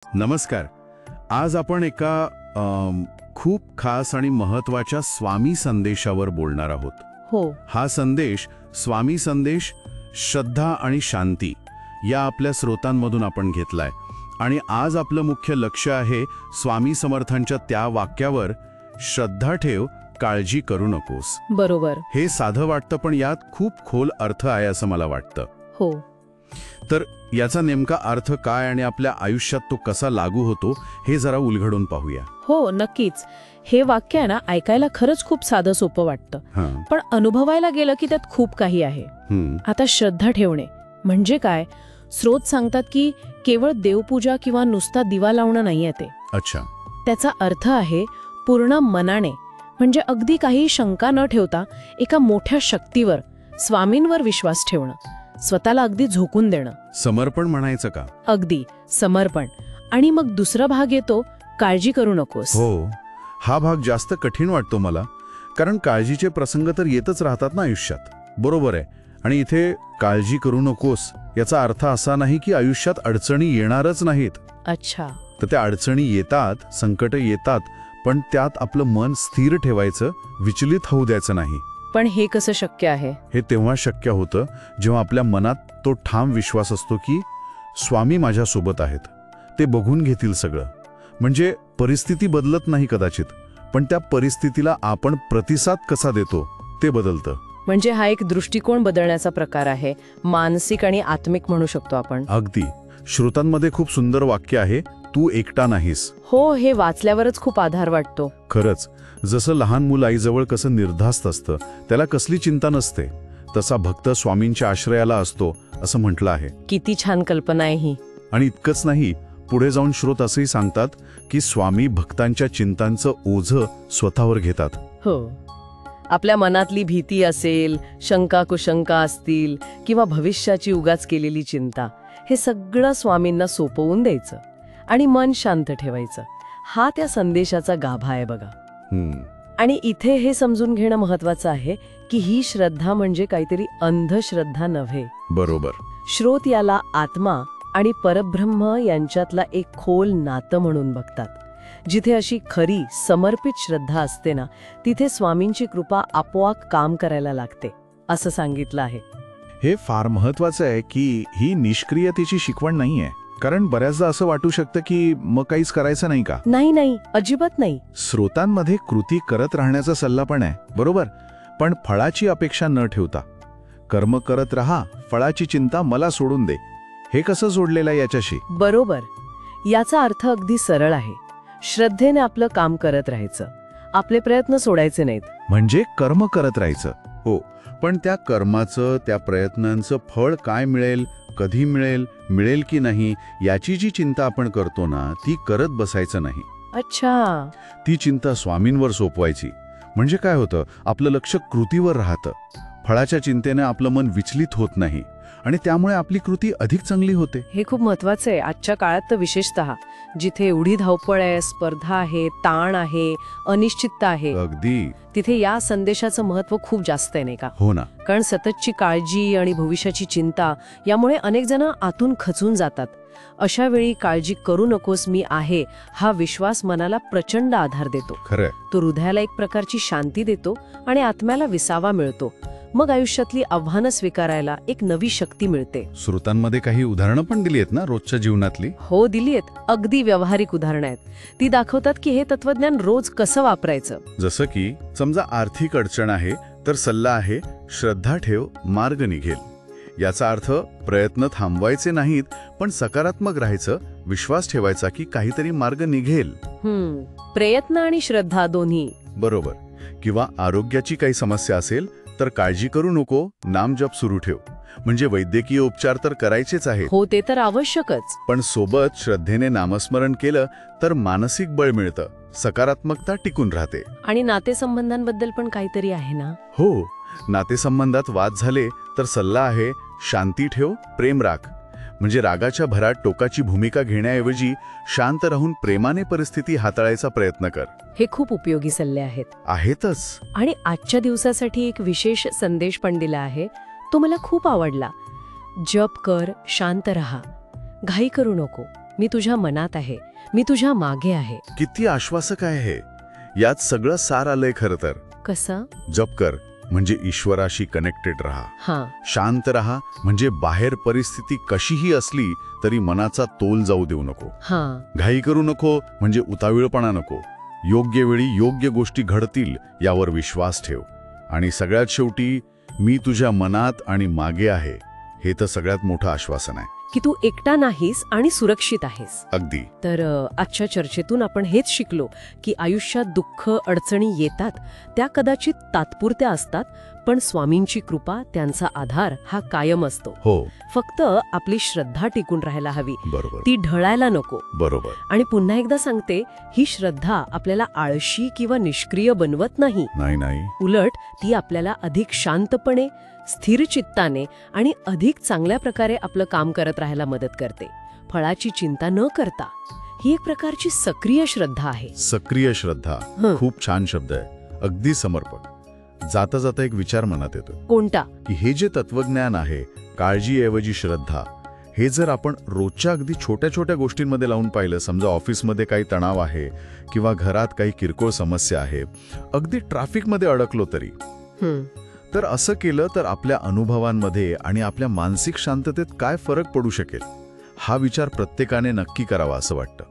नमस्कार. आज आपण एका खूप खास आणि महत्वाच्या स्वामी संदेशावर बोलणार आहोत. हो. हा संदेश स्वामी संदेश श्रद्धा आणि शांती या आपल्या स्रोतांमधून आपण घेतलाय आणि आज आपलं मुख्य लक्ष आहे स्वामी समर्थांच्या त्या वाक्यावर, श्रद्धा ठेव, काळजी करू नकोस. बरोबर. हे साधं वाटतं पण यात खूप खोल अर्थ आहे असं मला वाटतं. हो. तर याचा नेमका अर्थ काय आणि आपल्या आयुष्यात तो कसा लागू होतो हे जरा उलगडून पाहूया. हो, नक्कीच. हे वाक्य आहे ना, ऐकायला खरंच खूप साधं सोपं वाटतं, हां. पण अनुभवायला गेलं की त्यात खूप काही आहे. आता श्रद्धा ठेवणे म्हणजे काय? स्रोत सांगतात की केवळ देवपूजा किंवा नुसता दिवा लावणं नाहीये ते. अच्छा. त्याचा अर्थ आहे पूर्ण मनाने, म्हणजे अगदी काही शंका न ठेवता एका मोठ्या शक्तीवर, स्वामींवर विश्वास ठेवणं, स्वतःला अगदी झोकून देणं. समर्पण म्हणायचं का? अगदी समर्पण. आणि मग दुसरा भाग येतो, काळजी करू नकोस. हो, हा भाग जास्त कठीण वाटतो मला, कारण काळजीचे प्रसंग तर येतच राहतात ना आयुष्यात. बरोबर आहे. आणि इथे काळजी करू नकोस याचा अर्थ असा नाही की आयुष्यात अडचणी येणारच नाहीत. अच्छा. तर त्या अडचणी येतात, संकट येतात, पण त्यात आपलं मन स्थिर ठेवायचं, विचलित होऊ द्यायचं नाही. पण हे कसं शक्य आहे? हे तेव्हा शक्य होतं जेव्हा आपल्या मनात तो ठाम विश्वास असतो की स्वामी माझ्यासोबत आहेत, ते बघून घेतील सगळं. म्हणजे परिस्थिती बदलत नाही कदाचित, पण त्या परिस्थितीला आपण प्रतिसाद कसा देतो ते बदलतं. म्हणजे हा एक दृष्टिकोन बदलण्याचा प्रकार आहे, मानसिक आणि आत्मिक म्हणू शकतो आपण. अगदी. श्रोतांमध्ये खूप सुंदर वाक्य आहे, तू एकटा नाहीस. हो, हे वाचल्यावरच खूप आधार वाटतो. खरंच, जसं लहान मूल आईजवळ कसं निर्धास्त असतं, त्याला कसली चिंता नसते, तसा भक्त स्वामींच्या आश्रयाला असतो असं म्हटलं आहे. किती छान कल्पना आहे ही. आणि इतकंच नाही, पुढे जाऊन श्रोत असंही सांगतात की स्वामी भक्तांच्या चिंतांचं ओझं स्वतःवर घेतात. हो. आपल्या मनातली भीती असेल, शंका कुशंका असतील किंवा भविष्याची उगाच केलेली चिंता, हे सगळं स्वामींना सोपवून द्यायचं आणि मन शांत ठेवायचं. हा त्या संदेशाचा गाभा आहे बघा. आणि इथे हे समजून घेणं महत्वाचं आहे की ही श्रद्धा म्हणजे काहीतरी अंधश्रद्धा नव्हे. बरोबर. श्रोत याला आत्मा आणि परब्रह्म यांच्यातला एक खोल नातं म्हणून बघतात. जिथे अशी खरी समर्पित श्रद्धा असते ना, तिथे स्वामींची कृपा आपोआप काम करायला लागते असं सांगितलं आहे. हे फार महत्वाचं आहे की ही निष्क्रियतेची शिकवण नाहीये, कारण बऱ्याचदा असं वाटू शकतं की मग काहीच करायचं नाही का? नाही, अजिबात नाही. स्रोतांमध्ये कृती करत राहण्याचा सल्ला पण आहे, बरोबर, पण फळाची अपेक्षा न ठेवता. कर्म करत राहा, फळाची चिंता मला सोडून दे. हे कसं जोडलेलं आहे याच्याशी? बरोबर. याचा अर्थ अगदी सरळ आहे. श्रद्धेने आपलं काम करत राहायचं, आपले प्रयत्न सोडायचे नाहीत. म्हणजे कर्म करत राहायचं. हो, पण त्या कर्माचं, त्या प्रयत्नांचं फळ काय मिळेल, कधी मिळेल, मिळेल की नाही, याची जी चिंता आपण करतो ना, ती करत बसायचं नाही. अच्छा. ती चिंता स्वामींवर सोपवायची. म्हणजे काय होतं, आपलं लक्ष कृतीवर राहतं. फळाच्या चिंतेने आपलं मन विचलित होत नाही आणि त्यामुळे आपली कृती अधिक चांगली होते. हे खूप महत्वाचं आहे आजच्या काळात, तर विशेषतः जिथे एवढी धावपळ आहे, स्पर्धा आहे, ताण आहे, अनिश्चितता आहे. अगदी. तिथे या संदेशाचं महत्त्व खूप जास्त आहे, नाही का? हो ना. कारण सततची काळजी आणि भविष्याची चिंता यामुळे अनेक जण आतून खचून जातात. अशा वेळी काळजी करू नकोस, मी आहे, हा विश्वास मनाला प्रचंड आधार देतो. खरंय. तो हृदयाला एक प्रकारची शांती देतो आणि आत्म्याला विसावा मिळतो. मग आयुष्यातली आव्हानं स्वीकारायला एक नवी शक्ती मिळते. श्रोतांमध्ये काही उदाहरणं पण दिली आहेत ना रोजच्या जीवनातली? हो, दिली आहेत. अगदी व्यावहारिक उदाहरणं आहेत. ती दाखवतात की हे तत्वज्ञान रोज कसं वापरायचं. जसं की समजा आर्थिक अडचण आहे, तर सल्ला आहे, श्रद्धा ठेव, मार्ग निघेल. याचा अर्थ प्रयत्न थांबवायचे नाहीत, पण सकारात्मक राहायचं, विश्वास ठेवायचा की काहीतरी मार्ग निघेल. प्रयत्न आणि श्रद्धा दोन्ही. बरोबर. किंवा आरोग्याची काही समस्या असेल तर काळजी करू नको, नामजप सुरू ठेव. म्हणजे वैद्यकीय उपचार तर करायचेच आहेत. हो, ते तर आवश्यकच. पण सोबत श्रद्धेने नामस्मरण केलं तर मानसिक बळ मिळतं, सकारात्मकता टिकून राहते. आणि नातेसंबंधांबद्दल पण काहीतरी आहे ना? हो, नातेसंबंधात वाद झाले तर सल्ला आहे, शांती ठेव, प्रेम राख. म्हणजे रागाच्या भरात टोकाची भूमिका घेण्याऐवजी शांत राहून प्रेमाने परिस्थिती हाताळायचा प्रयत्न कर. हे खूप उपयोगी सल्ले आहेत. आहेतच. आणि आजच्या दिवसासाठी एक विशेष संदेश पण दिला आहे, तो मला खूप आवडला. जप कर, शांत रहा, घाई करू नको. मी तुझ्या मनात आहे, मी तुझ्या मागे आहे. किती आश्वासक आहे हे. यात सगळं सार आलंय खरं तर. कसं? जप कर म्हणजे ईश्वराशी कनेक्टेड राहा. हां. शांत राहा म्हणजे बाहेर परिस्थिती कशीही असली तरी मनाचा तोल जाऊ देऊ नको. हां. घाई करू नको म्हणजे उतावीळपणा नको. योग्य वेळी योग्य गोष्टी घडतील यावर विश्वास ठेव. आणि सगळ्यात शेवटी मी तुझ्या मनात आणि मागे आहे हे तर सगळ्यात मोठं आश्वासन आहे. की तू एकटा नाहीस आणि सुरक्षित आहेस. अगदी. तर आजच्या चर्चेतून आपण हेच शिकलो की आयुष्यात दुःख अडचणी येतात, त्या कदाचित तात्पुरत्या असतात, पण स्वामींची कृपा, त्यांचा आधार हा कायम असतो. हो. फक्त आपली श्रद्धा टिकून राहायला हवी, बरोबर. ती ढळायला नको. बरोबर. आणि पुन्हा एकदा सांगते, ही श्रद्धा आपल्याला आळशी किंवा निष्क्रिय बनवत नाही. नाही. उलट ती आपल्याला अधिक शांतपणे, स्थिर चित्ताने आणि अधिक चांगल्या प्रकारे आपलं काम करत राहायला मदत करते. फळाची चिंता न करता. ही एक प्रकारची सक्रिय श्रद्धा आहे. सक्रिय श्रद्धा हं. खूप छान शब्द आहे. अगदी समर्पक. जाता जाता एक विचार मनात येतो कोणता? की हे जे तत्वज्ञान आहे, काळजीऐवजी श्रद्धा, हे जर आपण रोजच्या अगदी छोट्या छोट्या गोष्टींमध्ये लावून पाहिलं, समजा ऑफिसमध्ये काही तणाव आहे किंवा घरात काही किरकोळ समस्या आहे, अगदी ट्रॅफिकमध्ये अडकलो तरी, तर असं केलं तर आपल्या अनुभवांमध्ये आणि आपल्या मानसिक शांततेत काय फरक पडू शकेल, हा विचार प्रत्येकाने नक्की करावा असं वाटतं.